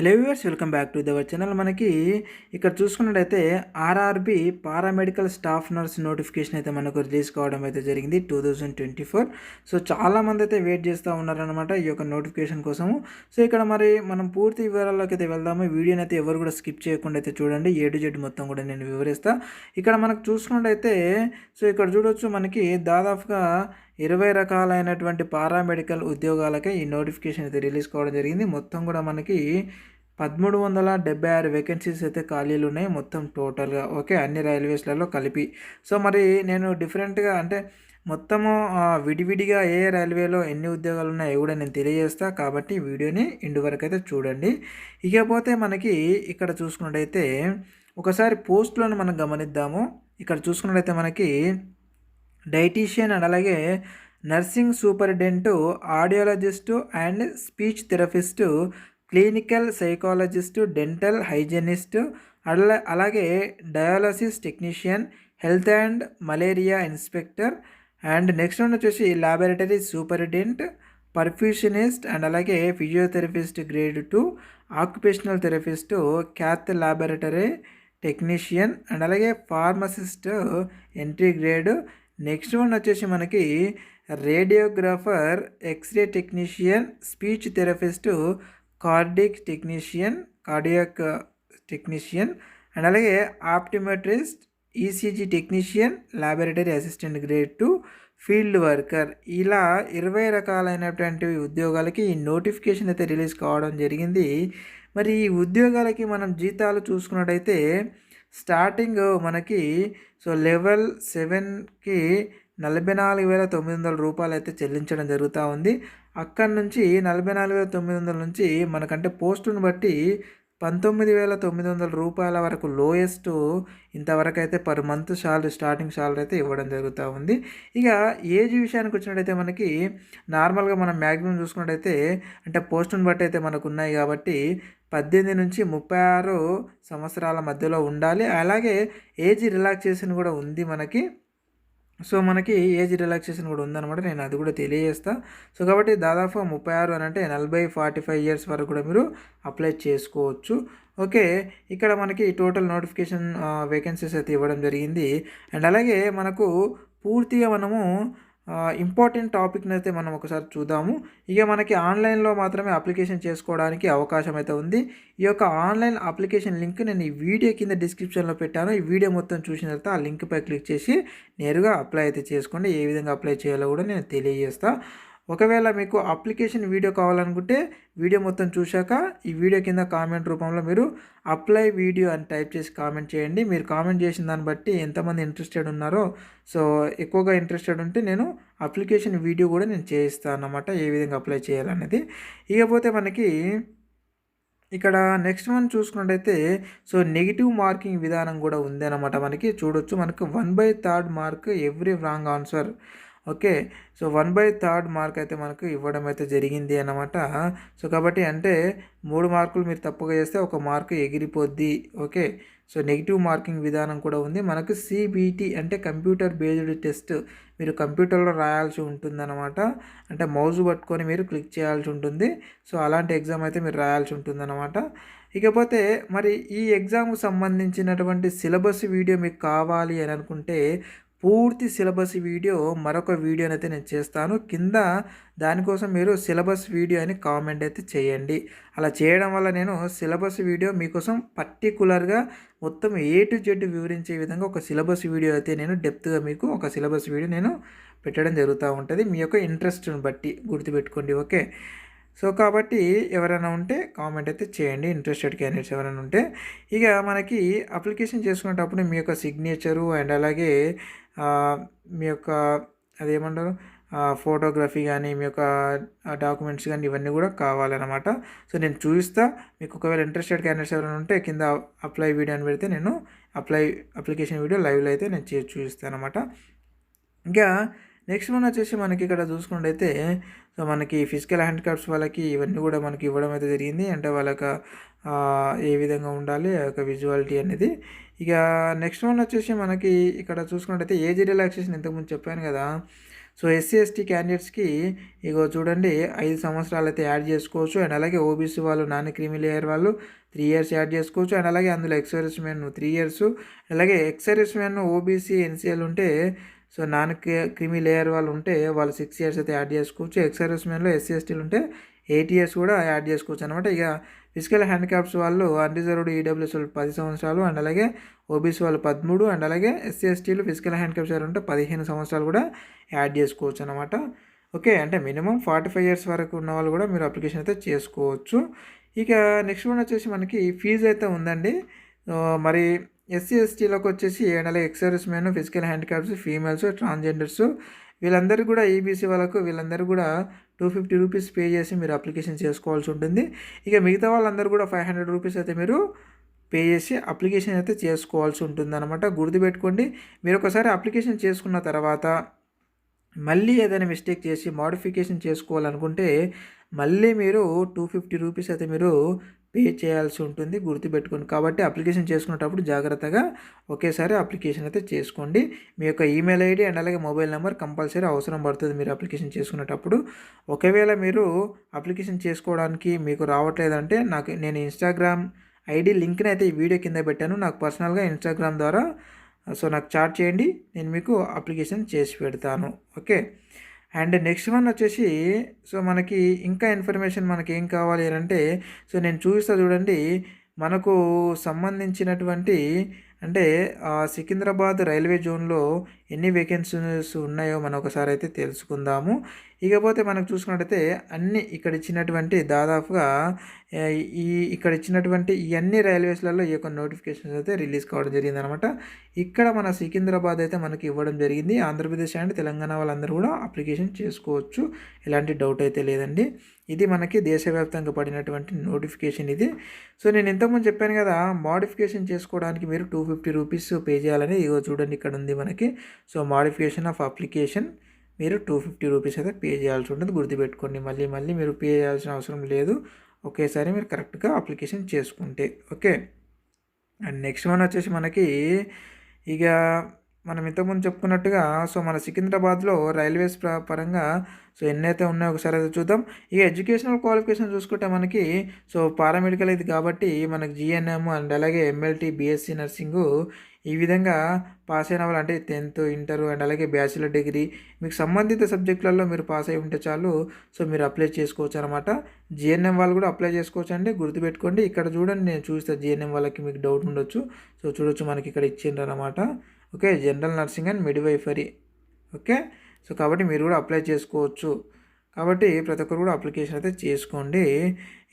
Hello viewers, welcome back to our channel. మనకి ఇక్కడ చూసుకున్నట్టయితే RRB paramedical staff nurse notification అయితే మనకు రిలీజ్ కావడం అయితే జరిగింది 2024. సో చాలామంది అయితే వెయిట్ చేస్తూ ఉన్నారనమాట ఈ యొక్క నోటిఫికేషన్ కోసము. సో ఇక్కడ మరి మనం పూర్తి వివరాల్లోకి అయితే వెళ్దాము. వీడియోని అయితే ఎవరు కూడా స్కిప్ చేయకుండా అయితే చూడండి. A to Z మొత్తం కూడా నేను వివరిస్తా. ఇక్కడ మనకు చూసుకున్నట్టయితే సో ఇక్కడ చూడొచ్చు, మనకి దాదాపుగా 20 రకాలైనటువంటి పారామెడికల్ ఉద్యోగాలకే ఈ నోటిఫికేషన్ అయితే రిలీజ్ కావడం జరిగింది. మొత్తం కూడా మనకి 1376 వేకెన్సీస్ అయితే ఖాళీలు ఉన్నాయి మొత్తం టోటల్గా. ఓకే, అన్ని రైల్వేస్లలో కలిపి. సో మరి నేను డిఫరెంట్గా అంటే మొత్తము విడివిడిగా ఏ రైల్వేలో ఎన్ని ఉద్యోగాలు ఉన్నాయో కూడా నేను తెలియజేస్తా. కాబట్టి వీడియోని ఇంటి వరకు అయితే చూడండి. ఇకపోతే మనకి ఇక్కడ చూసుకున్నట్టయితే ఒకసారి పోస్టులను మనం గమనిద్దాము. ఇక్కడ చూసుకున్నట్టయితే మనకి డైటీషియన్ అండ్ అలాగే nursing superintendent, audiologist and speech therapist, clinical psychologist, dental hygienist, అలాగే dialysis technician, health and malaria inspector, and next one వచ్చేసి ల్యాబొరేటరీ సూపరింటెండెంట్, పర్ఫ్యూషనిస్ట్ అండ్ అలాగే physiotherapist grade 2, occupational therapist, cath laboratory technician and అలాగే pharmacist entry grade. Next one వచ్చేసి మనకి radiographer, X ray technician, speech therapist, cardiac technician and అలాగే optometrist, ECG technician, laboratory assistant grade 2, field worker. ఇలా 20 రకాలైనటువంటి ఉద్యోగాలకి ఈ notification అయితే రిలీజ్ కావడం జరిగింది. మరి ఈ ఉద్యోగాలకి మనం జీతాలు చూసుకున్నట్టయితే స్టార్టింగ్ మనకి సో లెవెల్ 7కి 44,900 రూపాయలు అయితే చెల్లించడం జరుగుతూ ఉంది. అక్కడి నుంచి 44,900 నుంచి మనకంటే పోస్టును బట్టి 19,900 రూపాయల వరకు లోయెస్ట్ ఇంతవరకు అయితే పర్ మంత్ స్టార్టింగ్ శాలరీ అయితే ఇవ్వడం జరుగుతూ ఉంది. ఇక ఏజ్ విషయానికి వచ్చినట్టయితే మనకి నార్మల్గా మనం మ్యాక్సిమం చూసుకున్నట్టయితే అంటే పోస్టును బట్టి అయితే మనకు ఉన్నాయి కాబట్టి 18 నుంచి 36 సంవత్సరాల మధ్యలో ఉండాలి. అలాగే ఏజ్ రిలాక్సేషన్ కూడా ఉంది మనకి. సో మనకి ఏజ్ రిలాక్సేషన్ కూడా ఉందన్నమాట. నేను అది కూడా తెలియజేస్తా. సో కాబట్టి దాదాపు 36 అని అంటే 40-45 ఇయర్స్ వరకు కూడా మీరు అప్లై చేసుకోవచ్చు. ఓకే, ఇక్కడ మనకి టోటల్ నోటిఫికేషన్ వేకెన్సీస్ అయితే ఇవ్వడం జరిగింది. అండ్ అలాగే మనకు పూర్తిగా మనము ఇంపార్టెంట్ టాపిక్ని అయితే మనం ఒకసారి చూద్దాము. ఇక మనకి ఆన్లైన్లో మాత్రమే అప్లికేషన్ చేసుకోవడానికి అవకాశం అయితే ఉంది. ఈ యొక్క ఆన్లైన్ అప్లికేషన్ లింక్ నేను ఈ వీడియో కింద డిస్క్రిప్షన్లో పెట్టాను. ఈ వీడియో మొత్తం చూసిన తర్వాత ఆ లింక్పై క్లిక్ చేసి నేరుగా అప్లై అయితే చేసుకోండి. ఏ విధంగా అప్లై చేయాలో కూడా నేను తెలియజేస్తాను. ఒకవేళ మీకు అప్లికేషన్ వీడియో కావాలనుకుంటే వీడియో మొత్తం చూశాక ఈ వీడియో కింద కామెంట్ రూపంలో మీరు అప్లై వీడియో అని టైప్ చేసి కామెంట్ చేయండి. మీరు కామెంట్ చేసిన దాన్ని బట్టి ఎంతమంది ఇంట్రెస్టెడ్ ఉన్నారో, సో ఎక్కువగా ఇంట్రెస్టెడ్ ఉంటే నేను అప్లికేషన్ వీడియో కూడా నేను చేయిస్తాను అన్నమాట, ఏ విధంగా అప్లై చేయాలనేది. ఇకపోతే మనకి ఇక్కడ నెక్స్ట్ వన్ చూసుకున్నట్టయితే సో నెగిటివ్ మార్కింగ్ విధానం కూడా ఉంది అన్నమాట. మనకి చూడొచ్చు, మనకు 1/3 mark every wrong answer. Okay, so 1/3 mark అయితే మనకు ఇవ్వడం అయితే జరిగింది అన్నమాట. సో కాబట్టి అంటే 3 మార్కులు మీరు తప్పుగా చేస్తే 1 మార్కు ఎగిరిపోద్ది. ఓకే, సో నెగిటివ్ మార్కింగ్ విధానం కూడా ఉంది మనకు. సిబిటి అంటే కంప్యూటర్ బేస్డ్ టెస్ట్, మీరు కంప్యూటర్లో రాయాల్సి ఉంటుందన్నమాట. అంటే మౌజ్ పట్టుకొని మీరు క్లిక్ చేయాల్సి ఉంటుంది. సో అలాంటి ఎగ్జామ్ అయితే మీరు రాయాల్సి ఉంటుందన్నమాట. ఇకపోతే మరి ఈ ఎగ్జామ్కు సంబంధించినటువంటి సిలబస్ వీడియో మీకు కావాలి అని అనుకుంటే పూర్తి సిలబస్ వీడియో మరొక వీడియోని అయితే నేను చేస్తాను. కింద దానికోసం మీరు సిలబస్ వీడియో అని కామెంట్ అయితే చేయండి. అలా చేయడం వల్ల నేను సిలబస్ వీడియో మీకోసం పర్టికులర్గా మొత్తం A to Z వివరించే విధంగా ఒక సిలబస్ వీడియో అయితే నేను డెప్త్గా మీకు ఒక సిలబస్ వీడియో నేను పెట్టడం జరుగుతూ ఉంటుంది. మీ యొక్క ఇంట్రెస్ట్ని బట్టి గుర్తుపెట్టుకోండి. ఓకే, సో కాబట్టి ఎవరైనా ఉంటే కామెంట్ అయితే చేయండి, ఇంట్రెస్టెడ్ క్యాండిడేట్స్ ఎవరైనా ఉంటే. ఇక మనకి అప్లికేషన్ చేసుకునేటప్పుడు మీ యొక్క సిగ్నేచరు అండ్ అలాగే మీ యొక్క అదేమంటారు ఫోటోగ్రఫీ కానీ మీ యొక్క డాక్యుమెంట్స్ కానీ ఇవన్నీ కూడా కావాలన్నమాట. సో నేను చూపిస్తా మీకు. ఒకవేళ ఇంట్రెస్టెడ్ క్యాండిడేట్స్ ఎవరైనా ఉంటే కింద అప్లై వీడియో అని పెడితే నేను అప్లికేషన్ వీడియో లైవ్లో అయితే నేను చూపిస్తాను అనమాట. ఇంకా నెక్స్ట్ వన్ వచ్చేసి మనకి ఇక్కడ చూసుకున్నట్టయితే సో మనకి ఫిజికల్ హ్యాండిక్యాప్స్ వాళ్ళకి ఇవన్నీ కూడా మనకి ఇవ్వడం అయితే జరిగింది. అంటే వాళ్ళకి ఏ విధంగా ఉండాలి ఆ యొక్క విజువాలిటీ అనేది. ఇక నెక్స్ట్ వన్ వచ్చేసి మనకి ఇక్కడ చూసుకున్నట్టయితే ఏజ్ రిలాక్సేషన్ ఇంతకుముందు చెప్పాను కదా. సో ఎస్సీ ఎస్టీ క్యాండిడేట్స్కి ఇగో చూడండి 5 సంవత్సరాలు అయితే యాడ్ చేసుకోవచ్చు. అండ్ అలాగే ఓబీసీ వాళ్ళు నాన్ క్రీమీ లేయర్ వాళ్ళు 3 ఇయర్స్ యాడ్ చేసుకోవచ్చు. అండ్ అలాగే అందులో ఎక్స్ సర్వీస్ మెన్ 3 ఇయర్స్, అలాగే ex service men OBC NCL ఉంటే, సో నాన్ క్రీమీ లేయర్ వాళ్ళు ఉంటే వాళ్ళు 6 ఇయర్స్ అయితే యాడ్ చేసుకోవచ్చు. ఎక్స్ సర్వీస్ మెన్లో ఎస్సీ ఎస్టీలు ఉంటే 8 ఇయర్స్ కూడా యాడ్ చేసుకోవచ్చు అనమాట. ఇక ఫిజికల్ హ్యాండిక్యాప్స్ వాళ్ళు అన్రిజర్వ్డ్ ఈడబ్ల్యూఎస్ వాళ్ళు 10 సంవత్సరాలు, అండ్ అలాగే ఓబీసీ వాళ్ళు 13, అండ్ అలాగే ఎస్సీ ఎస్టీలు ఫిజికల్ హ్యాండిక్యాప్స్ వాళ్ళు ఉంటే 15 సంవత్సరాలు కూడా యాడ్ చేసుకోవచ్చు అనమాట. ఓకే, అంటే మినిమం 45 ఇయర్స్ వరకు ఉన్న వాళ్ళు కూడా మీరు అప్లికేషన్ అయితే చేసుకోవచ్చు. ఇక నెక్స్ట్ వన్ వచ్చేసి మనకి ఫీజు అయితే ఉందండి. మరి ఎస్సీ ఎస్టీలకు వచ్చేసి అండ్ అలాగే ex service men, physical handicaps, females, transgenders వీళ్ళందరికీ కూడా ఈబీసీ వాళ్ళకు వీళ్ళందరూ కూడా 250 రూపీస్ పే చేసి మీరు అప్లికేషన్ చేసుకోవాల్సి ఉంటుంది. ఇక మిగతా వాళ్ళందరూ కూడా 500 రూపీస్ అయితే మీరు పే చేసి అప్లికేషన్ అయితే చేసుకోవాల్సి ఉంటుంది అనమాట. గుర్తుపెట్టుకోండి, మీరు ఒకసారి అప్లికేషన్ చేసుకున్న తర్వాత మళ్ళీ ఏదైనా మిస్టేక్ చేసి మోడిఫికేషన్ చేసుకోవాలనుకుంటే మళ్ళీ మీరు 250 రూపీస్ అయితే మీరు పే చేయాల్సి ఉంటుంది. గుర్తుపెట్టుకోండి. కాబట్టి అప్లికేషన్ చేసుకునేటప్పుడు జాగ్రత్తగా ఒకేసారి అప్లికేషన్ అయితే చేసుకోండి. మీ యొక్క ఈమెయిల్ ఐడి అండ్ అలాగే మొబైల్ నెంబర్ కంపల్సరీ అవసరం పడుతుంది మీరు అప్లికేషన్ చేసుకునేటప్పుడు. ఒకవేళ మీరు అప్లికేషన్ చేసుకోవడానికి మీకు రావట్లేదంటే నేను ఇన్స్టాగ్రామ్ ఐడి లింక్ని అయితే ఈ వీడియో కింద పెట్టాను. నాకు పర్సనల్గా ఇన్స్టాగ్రామ్ ద్వారా సో నాకు చాట్ చేయండి, నేను మీకు అప్లికేషన్ చేసి పెడతాను. ఓకే, అండ్ నెక్స్ట్ వన్ వచ్చేసి సో మనకి ఇంకా ఇన్ఫర్మేషన్ మనకి ఏం కావాలి అంటే, సో నేను చూపిస్తా చూడండి, మనకు సంబంధించినటువంటి అంటే సికింద్రాబాద్ రైల్వే జోన్లో ఎన్ని వేకెన్సీస్ ఉన్నాయో మనం ఒకసారి అయితే తెలుసుకుందాము. ఇకపోతే మనకు చూసుకున్నట్టయితే అన్ని ఇక్కడ ఇచ్చినటువంటి దాదాపుగా ఇక్కడ ఇచ్చినటువంటి ఈ అన్ని రైల్వేస్లలో ఈ యొక్క నోటిఫికేషన్స్ అయితే రిలీజ్ కావడం జరిగింది అనమాట. ఇక్కడ మన సికింద్రాబాద్ అయితే మనకి ఇవ్వడం జరిగింది. ఆంధ్రప్రదేశ్ అండ్ తెలంగాణ వాళ్ళందరూ కూడా అప్లికేషన్ చేసుకోవచ్చు, ఎలాంటి డౌట్ అయితే లేదండి. ఇది మనకి దేశవ్యాప్తంగా పడినటువంటి నోటిఫికేషన్ ఇది. సో నేను ఇంతకుముందు చెప్పాను కదా, మోడిఫికేషన్ చేసుకోవడానికి మీరు 250 రూపీస్ పే చేయాలని. ఇగో చూడండి ఇక్కడ ఉంది మనకి. సో మోడిఫికేషన్ ఆఫ్ అప్లికేషన్ మీరు 250 రూపీస్ అయితే పే చేయాల్సి ఉంటుంది. గుర్తుపెట్టుకోండి, మళ్ళీ మీరు పే చేయాల్సిన అవసరం లేదు, ఒకేసారి మీరు కరెక్ట్గా అప్లికేషన్ చేసుకుంటే. ఓకే, అండ్ నెక్స్ట్ వన్ వచ్చేసి మనకి ఇక మనం ఇంతకుముందు చెప్పుకున్నట్టుగా సో మన సికింద్రాబాద్లో రైల్వేస్ పరంగా సో ఎన్నైతే ఉన్నాయో ఒకసారి అయితే చూద్దాం. ఇక ఎడ్యుకేషనల్ క్వాలిఫికేషన్ చూసుకుంటే మనకి సో పారామెడికల్ ఇది కాబట్టి మనకి జిఎన్ఎం అండ్ అలాగే ఎంఎల్టీ, బీఎస్సీ నర్సింగు ఈ విధంగా పాస్ అయిన వాళ్ళు అంటే 10th, ఇంటర్ అండ్ అలాగే బ్యాచిలర్ డిగ్రీ మీకు సంబంధిత సబ్జెక్టులలో మీరు పాస్ అయి ఉంటే చాలు, సో మీరు అప్లై చేసుకోవచ్చు అనమాట. జిఎన్ఎం వాళ్ళు కూడా అప్లై చేసుకోవచ్చు అండి. గుర్తుపెట్టుకోండి, ఇక్కడ చూడండి నేను చూస్తాను జిఎన్ఎం వాళ్ళకి మీకు డౌట్ ఉండొచ్చు. సో చూడొచ్చు మనకి ఇక్కడ ఇచ్చిండ్రు అనమాట. Okay, general nursing and midwifery. Okay, so కాబట్టి మీరు కూడా అప్లై చేసుకోవచ్చు. కాబట్టి ప్రతి ఒక్కరు కూడా అప్లికేషన్ అయితే చేసుకోండి.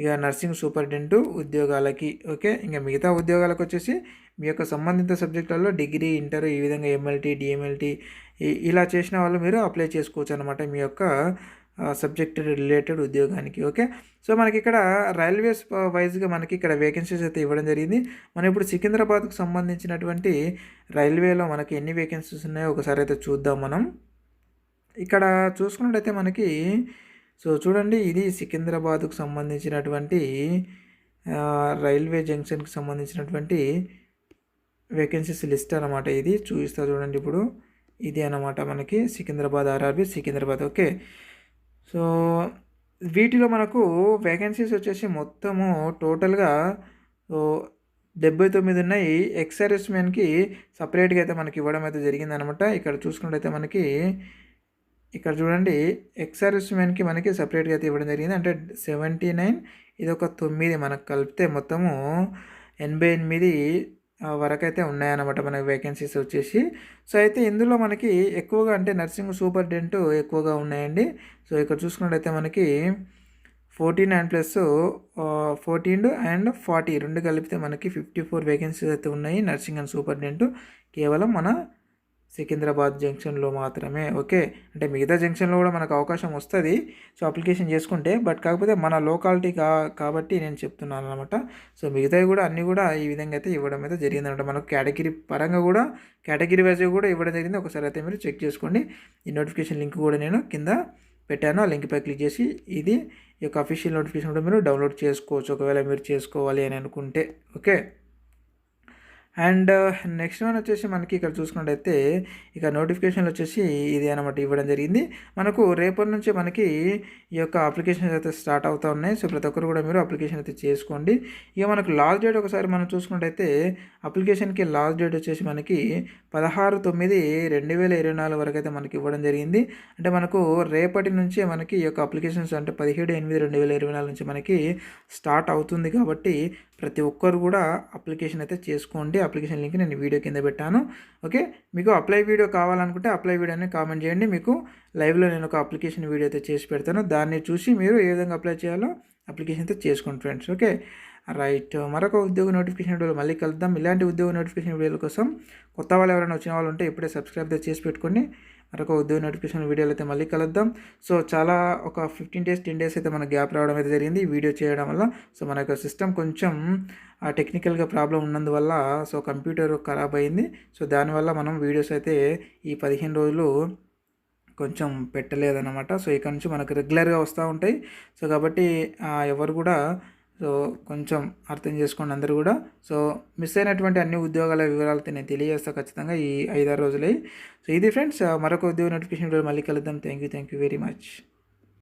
ఇక నర్సింగ్ సూపరింటెండెంట్ ఉద్యోగాలకి. ఓకే, ఇంకా మిగతా ఉద్యోగాలకు వచ్చేసి మీ యొక్క సంబంధిత సబ్జెక్టులలో డిగ్రీ, ఇంటర్ ఈ విధంగా ఎంఎల్టీ, డిఎంఎల్టీ ఇలా చేసిన వాళ్ళు మీరు అప్లై చేసుకోవచ్చు అనమాట మీ యొక్క సబ్జెక్ట్ రిలేటెడ్ ఉద్యోగానికి. ఓకే, సో మనకి ఇక్కడ రైల్వేస్ వైజ్గా మనకి ఇక్కడ వేకెన్సీస్ అయితే ఇవ్వడం జరిగింది. మనం ఇప్పుడు సికింద్రాబాద్కు సంబంధించినటువంటి రైల్వేలో మనకి ఎన్ని వేకెన్సీస్ ఉన్నాయో ఒకసారి అయితే చూద్దాం. మనం ఇక్కడ చూసుకున్నట్టయితే మనకి సో చూడండి, ఇది సికింద్రాబాద్కు సంబంధించినటువంటి రైల్వే జంక్షన్కి సంబంధించినటువంటి వేకెన్సీస్ లిస్ట్ అనమాట. ఇది చూపిస్తా చూడండి. ఇప్పుడు ఇది అనమాట మనకి Secunderabad RRB Secunderabad. Okay, so వీటిలో మనకు వేకెన్సీస్ వచ్చేసి మొత్తము టోటల్గా 79 ఉన్నాయి. ఎక్స్ సర్వీస్ మెన్కి సపరేట్గా అయితే మనకి ఇవ్వడం అయితే జరిగిందనమాట. ఇక్కడ చూసుకున్నట్టయితే మనకి ఇక్కడ చూడండి, ఎక్స్ సర్వీస్ మెన్కి మనకి సపరేట్గా అయితే ఇవ్వడం జరిగింది. అంటే 79, ఇది ఒక 9 మనకు కలిపితే మొత్తము 88 వరకు అయితే ఉన్నాయన్నమాట మనకి వేకెన్సీస్ వచ్చేసి. సో అయితే ఇందులో మనకి ఎక్కువగా అంటే నర్సింగ్ సూపరింటెండెంట్ ఎక్కువగా ఉన్నాయండి. సో ఇక్కడ చూసుకున్నట్టయితే మనకి 14 అండ్ ప్లస్ 14 అండ్ 40 రెండు కలిపితే మనకి 54 వేకెన్సీస్ అయితే ఉన్నాయి నర్సింగ్ అండ్ సూపరింటెండెంట్, కేవలం మన సికింద్రాబాద్ జంక్షన్లో మాత్రమే. ఓకే, అంటే మిగతా జంక్షన్లో కూడా మనకు అవకాశం వస్తుంది సో అప్లికేషన్ చేసుకుంటే, బట్ కాకపోతే మన లోకాలిటీ కాబట్టి నేను చెప్తున్నాను అనమాట. సో మిగతావి కూడా అన్నీ కూడా ఈ విధంగా అయితే ఇవ్వడం అయితే జరిగింది అనమాట. మనకు కేటగిరీ పరంగా కూడా కేటగిరీ వైజ్గా కూడా ఇవ్వడం జరిగింది. ఒకసారి అయితే మీరు చెక్ చేసుకోండి. ఈ నోటిఫికేషన్ లింక్ కూడా నేను కింద పెట్టాను, ఆ లింక్పై క్లిక్ చేసి ఇది ఈ యొక్క అఫీషియల్ నోటిఫికేషన్ కూడా మీరు డౌన్లోడ్ చేసుకోవచ్చు ఒకవేళ మీరు చేసుకోవాలి అని అనుకుంటే. ఓకే, అండ్ నెక్స్ట్ వన్ వచ్చేసి మనకి ఇక్కడ చూసుకున్నట్టయితే ఇక నోటిఫికేషన్లు వచ్చేసి ఇది అనమాట ఇవ్వడం జరిగింది. మనకు రేపటి నుంచే మనకి ఈ యొక్క అప్లికేషన్స్ అయితే స్టార్ట్ అవుతూ ఉన్నాయి. సో ప్రతి ఒక్కరు కూడా మీరు అప్లికేషన్ అయితే చేసుకోండి. ఇక మనకు లాస్ట్ డేట్ ఒకసారి మనం చూసుకున్నట్టయితే అప్లికేషన్కి లాస్ట్ డేట్ వచ్చేసి మనకి 16/9/2024 వరకు అయితే మనకి ఇవ్వడం జరిగింది. అంటే మనకు రేపటి నుంచే మనకి ఈ యొక్క అప్లికేషన్స్ అంటే 17/8/2024 నుంచి మనకి స్టార్ట్ అవుతుంది. కాబట్టి ప్రతి ఒక్కరు కూడా అప్లికేషన్ అయితే చేసుకోండి. అప్లికేషన్ లింక్ నేను వీడియో కింద పెట్టాను. ఓకే, మీకు అప్లై వీడియో కావాలనుకుంటే అప్లై వీడియోని కామెంట్ చేయండి. మీకు లైవ్లో నేను ఒక అప్లికేషన్ వీడియో అయితే చేసి పెడతాను. దాన్ని చూసి మీరు ఏ విధంగా అప్లై చేయాలో అప్లికేషన్ అయితే చేసుకోండి ఫ్రెండ్స్. ఓకే రైట్, మరొక ఉద్యోగ నోటిఫికేషన్ వీడియోలో మళ్ళీ కలుద్దాం. ఇలాంటి ఉద్యోగ నోటిఫికేషన్ వీడియోల కోసం కొత్త వాళ్ళు ఎవరైనా వచ్చిన వాళ్ళు ఉంటే ఇప్పుడే సబ్స్క్రైబ్ చేసి పెట్టుకోండి. మరొక ఉద్యోగ నోటిఫికేషన్ వీడియోలో అయితే మళ్ళీ కలుద్దాం. సో చాలా ఒక 15 days 10 days అయితే మనకు గ్యాప్ రావడం అయితే జరిగింది ఈ వీడియో చేయడం వల్ల. సో మన యొక్క సిస్టమ్ కొంచెం టెక్నికల్గా ప్రాబ్లం ఉన్నందువల్ల సో కంప్యూటర్ ఖరాబ్ అయింది. సో దానివల్ల మనం వీడియోస్ అయితే ఈ 15 రోజులు కొంచెం పెట్టలేదన్నమాట. సో ఇక్కడ నుంచి మనకు రెగ్యులర్గా వస్తూ ఉంటాయి. సో కాబట్టి ఎవరు కూడా సో కొంచెం అర్థం చేసుకోండి అందరూ కూడా. సో మిస్ అయినటువంటి అన్ని ఉద్యోగాల వివరాలతో నేను తెలియజేస్తాను ఖచ్చితంగా ఈ 5-6 రోజులే. సో ఇది ఫ్రెండ్స్, మరొక ఉద్యోగ నోటిఫికేషన్ మళ్ళీ కలుద్దాం. Thank you very much.